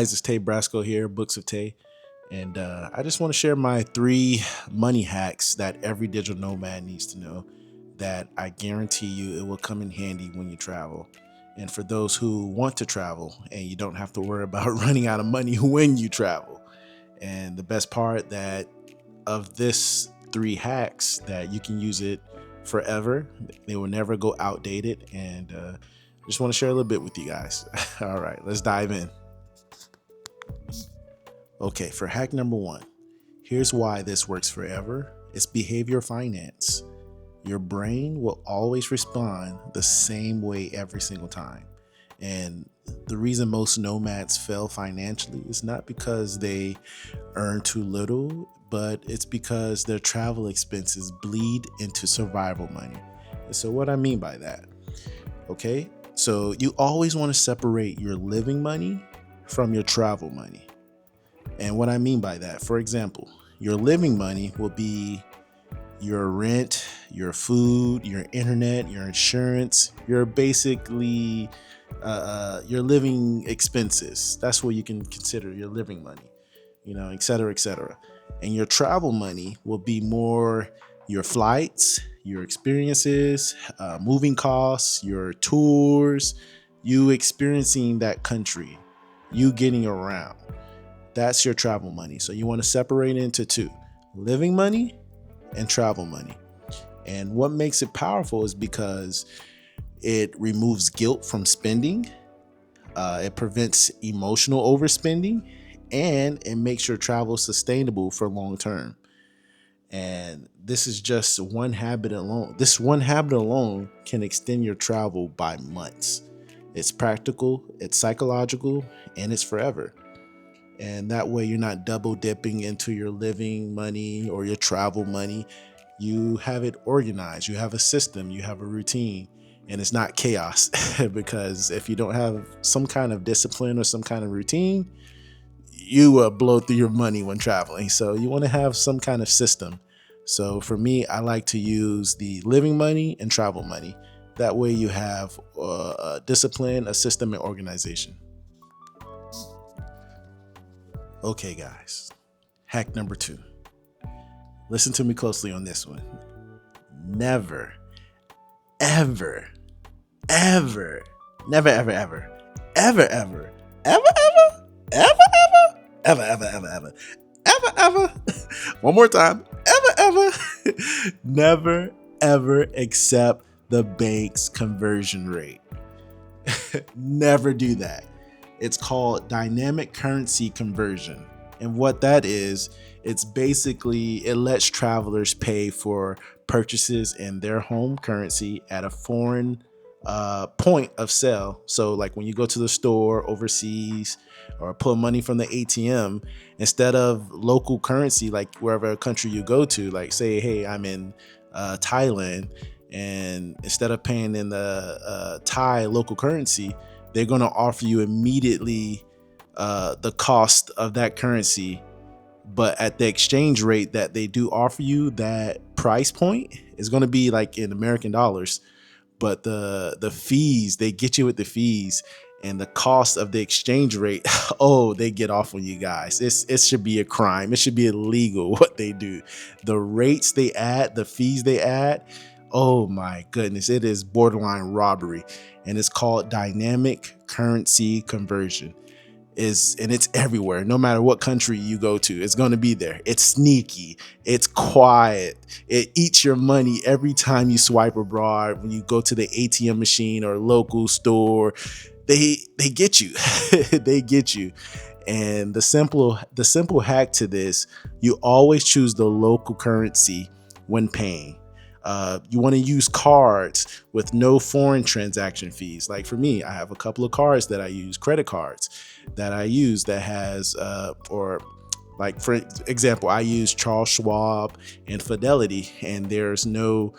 guys, it's Tay Brasco here, Books of Tay, and I just want to share my 3 money hacks that every digital nomad needs to know that I guarantee you it will come in handy when you travel. And for those who want to travel and you don't have to worry about running out of money when you travel. And the best part that of this 3 hacks that you can use it forever. They will never go outdated. And I just want to share a little bit with you guys. All right, let's dive in. Okay, for hack number 1, here's why this works forever. It's behavior finance. Your brain will always respond the same way every single time. And the reason most nomads fail financially is not because they earn too little, but it's because their travel expenses bleed into survival money. And so what I mean by that, okay? So you always want to separate your living money from your travel money. And what I mean by that, for example, your living money will be your rent, your food, your internet, your insurance, your basically your living expenses. That's what you can consider your living money, et cetera, et cetera. And your travel money will be more your flights, your experiences, moving costs, your tours, you experiencing that country, you getting around. That's your travel money. So you want to separate into 2, living money and travel money. And what makes it powerful is because it removes guilt from spending, it prevents emotional overspending, and it makes your travel sustainable for long term. And this is just one habit alone. This one habit alone can extend your travel by months. It's practical, it's psychological, and it's forever. And that way you're not double dipping into your living money or your travel money. You have it organized, you have a system, you have a routine, and it's not chaos. Because if you don't have some kind of discipline or some kind of routine, you will blow through your money when traveling. So you want to have some kind of system. So for me, I like to use the living money and travel money. That way you have a discipline, a system, and organization. Okay, guys, hack number 2. Listen to me closely on this one. Never, ever, ever, never, ever, ever, ever, ever, ever, ever, ever, ever, ever, ever, ever, ever, one more time, ever, never, ever accept the bank's conversion rate. Never do that. It's called dynamic currency conversion. And what that is, it's basically, it lets travelers pay for purchases in their home currency at a foreign point of sale. So like when you go to the store overseas or pull money from the ATM, instead of local currency, like wherever country you go to, like say, hey, I'm in Thailand, and instead of paying in the Thai local currency, they're going to offer you immediately the cost of that currency. But at the exchange rate that they do offer you, that price point is going to be like in American dollars. But the fees, they get you with the fees and the cost of the exchange rate. Oh, they get off on you guys. It should be a crime. It should be illegal what they do. The rates they add, the fees they add. Oh my goodness, it is borderline robbery. And it's called dynamic currency conversion. And it's everywhere. No matter what country you go to, it's going to be there. It's sneaky, it's quiet, it eats your money every time you swipe abroad. When you go to the ATM machine or local store, they get you. They get you. And the simple hack to this, you always choose the local currency when paying. You want to use cards with no foreign transaction fees. Like for me, I have a couple of cards that I use, credit cards that I use that has, or like for example, I use Charles Schwab and Fidelity, and there's no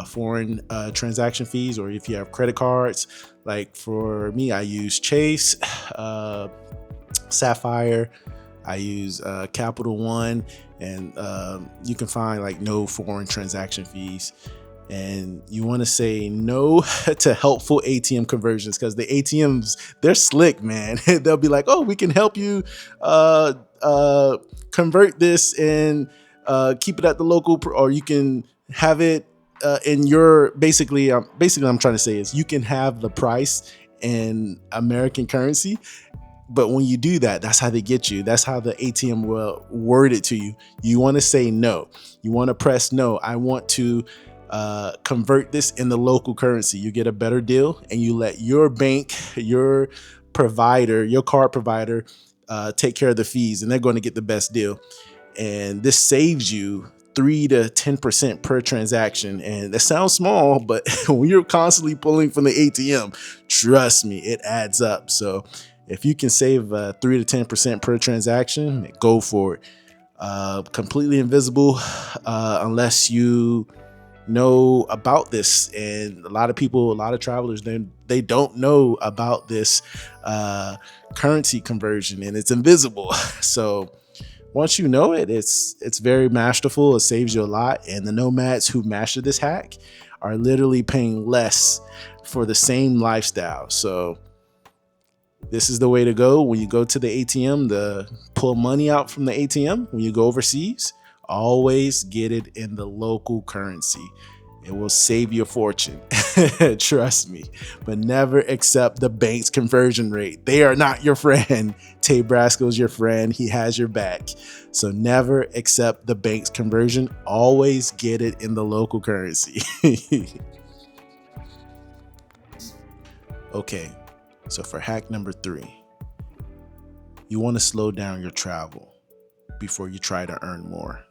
foreign transaction fees. Or if you have credit cards, like for me, I use Chase, Sapphire, I use Capital One, and you can find like no foreign transaction fees. And you want to say no to helpful ATM conversions, because the ATMs, they're slick, man. They'll be like, oh, we can help you uh, convert this and keep it at the local, or you can have it in your, basically I'm trying to say is you can have the price in American currency. But when you do that, that's how they get you. That's how the ATM will word it to you. You want to say no. You want to press no. I want to convert this in the local currency. You get a better deal, and you let your bank, your provider, your card provider, take care of the fees, and they're going to get the best deal. And this saves you 3 to 10% per transaction. And that sounds small, but when you're constantly pulling from the ATM, trust me, it adds up. So if you can save 3 to 10% per transaction, go for it. Completely invisible unless you know about this. And a lot of people, a lot of travelers, they don't know about this currency conversion, and it's invisible. So once you know it, it's very masterful. It saves you a lot. And the nomads who master this hack are literally paying less for the same lifestyle. So this is the way to go. When you go to the ATM to pull money out from the ATM, when you go overseas, always get it in the local currency. It will save you a fortune. Trust me. But never accept the bank's conversion rate. They are not your friend. Tay Brasco's your friend. He has your back. So never accept the bank's conversion. Always get it in the local currency. Okay, so for hack number 3, you want to slow down your travel before you try to earn more.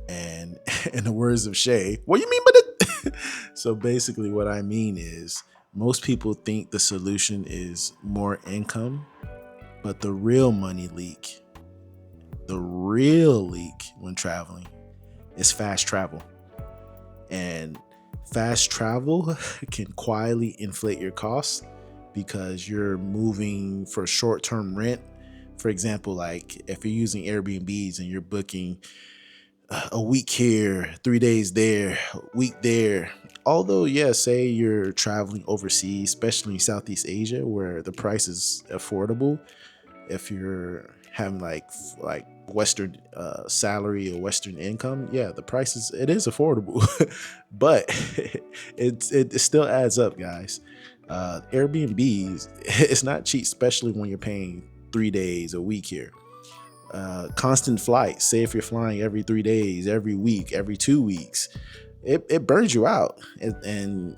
And in the words of Shay, what do you mean by that? So basically what I mean is most people think the solution is more income, but the real leak when traveling is fast travel. And fast travel can quietly inflate your costs because you're moving for short-term rent. For example, like if you're using Airbnbs and you're booking a week here, 3 days there, a week there. Although, yeah, say you're traveling overseas, especially in Southeast Asia, where the price is affordable. If you're having like Western salary or Western income, yeah, the price is affordable, but it still adds up, guys. Airbnbs, it's not cheap, especially when you're paying 3 days a week here. Constant flights, say if you're flying every 3 days, every week, every 2 weeks, it burns you out, and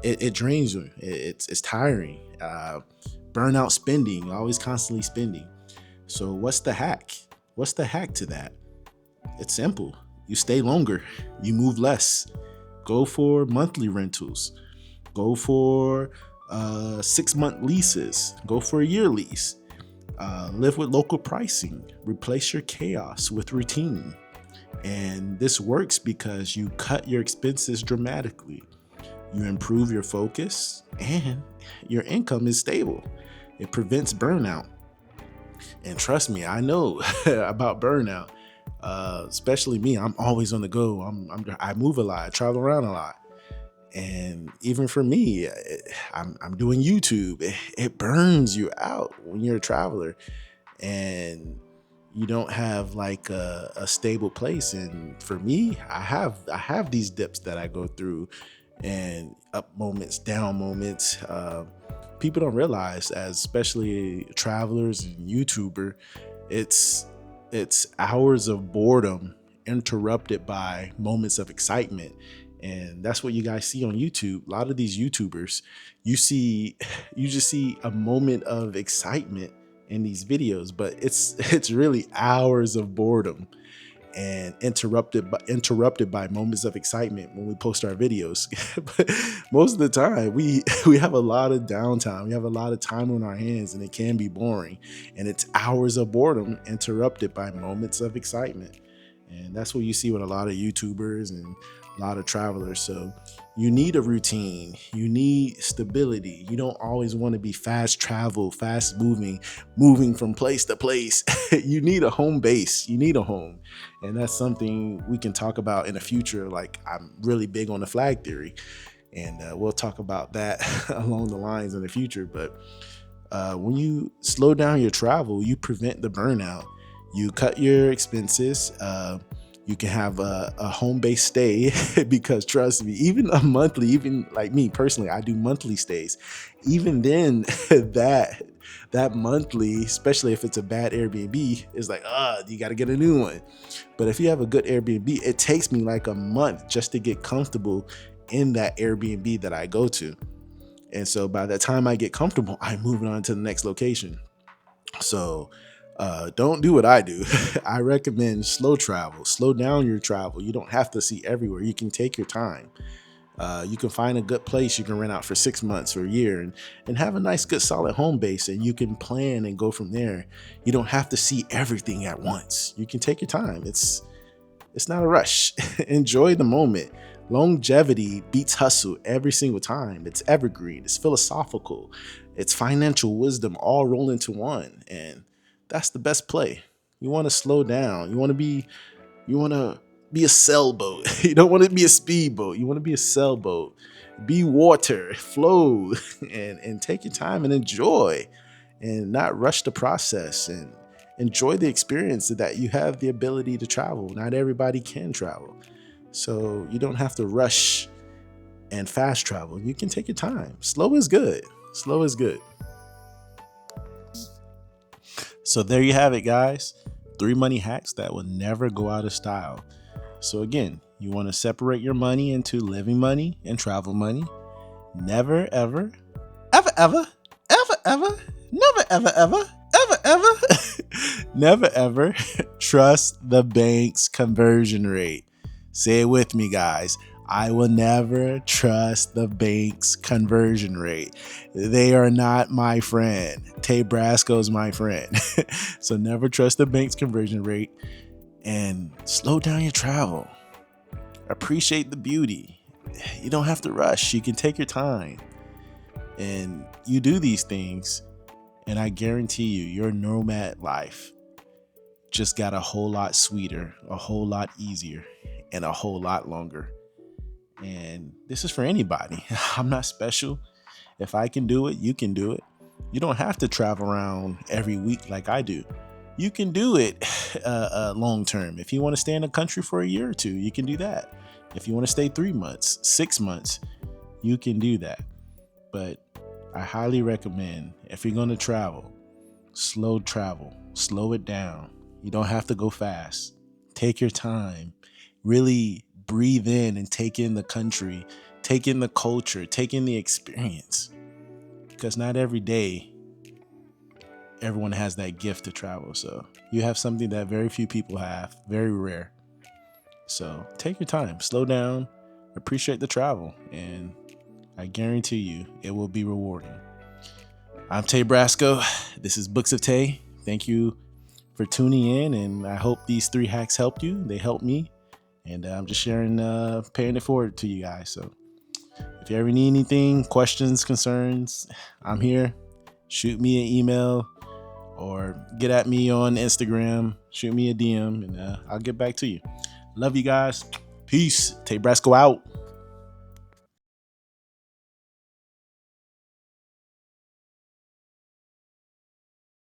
it drains you. It's tiring. Burnout spending, always constantly spending. So what's the hack? What's the hack to that? It's simple. You stay longer, you move less. Go for monthly rentals. Go for 6-month leases. Go for a year lease. Live with local pricing. Replace your chaos with routine. And this works because you cut your expenses dramatically. You improve your focus, and your income is stable. It prevents burnout. And trust me, I know about burnout. Especially me, I'm always on the go. I move a lot, I travel around a lot. And even for me, I'm doing YouTube. It burns you out when you're a traveler and you don't have like a stable place. And for me, I have these dips that I go through, and up moments, down moments. People don't realize, as especially travelers and YouTuber, it's hours of boredom interrupted by moments of excitement. And that's what you guys see on YouTube. A lot of these YouTubers, you just see a moment of excitement in these videos, but it's really hours of boredom and interrupted by moments of excitement when we post our videos. But most of the time we have a lot of downtime. We have a lot of time on our hands, and it can be boring. And it's hours of boredom interrupted by moments of excitement. And that's what you see with a lot of YouTubers and a lot of travelers. So You need a routine. You need stability. You don't always want to be fast travel, fast moving from place to place. You need a home base. You need a home. And that's something we can talk about in the future. Like, I'm really big on the flag theory, and we'll talk about that along the lines in the future. But when you slow down your travel, you prevent the burnout. You cut your expenses. You can have a home-based stay because trust me, even a monthly, even like me personally, I do monthly stays. Even then, that monthly, especially if it's a bad Airbnb, is like, you got to get a new one. But if you have a good Airbnb, it takes me like a month just to get comfortable in that Airbnb that I go to. And so by the time I get comfortable, I'm moving on to the next location. So don't do what I do. I recommend slow travel. Slow down your travel. You don't have to see everywhere. You can take your time. You can find a good place you can rent out for 6 months or a year, and have a nice, good, solid home base, and you can plan and go from there. You don't have to see everything at once. You can take your time. It's not a rush. Enjoy the moment. Longevity beats hustle every single time. It's evergreen. It's philosophical. It's financial wisdom all rolled into one. And that's the best play. You want to slow down. You want to be a sailboat. You don't want to be a speedboat. You want to be a sailboat. Be water, flow, and take your time and enjoy, and not rush the process, and enjoy the experience that you have the ability to travel. Not everybody can travel. So you don't have to rush and fast travel. You can take your time. Slow is good. Slow is good. So there you have it, guys. 3 money hacks that will never go out of style. So again, you want to separate your money into living money and travel money. Never, ever, ever, ever, ever, ever, never, ever, ever, ever, ever, never, ever trust the bank's conversion rate. Say it with me, guys. I will never trust the bank's conversion rate. They are not my friend. Tay Brasco's my friend. So never trust the bank's conversion rate, and slow down your travel. Appreciate the beauty. You don't have to rush. You can take your time, and you do these things, and I guarantee you, your nomad life just got a whole lot sweeter, a whole lot easier, and a whole lot longer. And this is for anybody. I'm not special. If I can do it, you can do it. You don't have to travel around every week like I do. You can do it long term. If you want to stay in the country for a year or two, you can do that. If you want to stay 3 months, 6 months, you can do that. But I highly recommend, if you're going to travel, slow it down. You don't have to go fast. Take your time. Really breathe in and take in the country, take in the culture, take in the experience. Because not every day everyone has that gift to travel. So you have something that very few people have, very rare. So take your time, slow down, appreciate the travel, and I guarantee you it will be rewarding. I'm Tay Brasco. This is Books of Tay. Thank you for tuning in, and I hope these 3 hacks helped you. They helped me, and I'm just sharing, paying it forward to you guys. So if you ever need anything, questions, concerns, I'm here. Shoot me an email or get at me on Instagram. Shoot me a DM, and I'll get back to you. Love you guys. Peace. Tay Brasco out.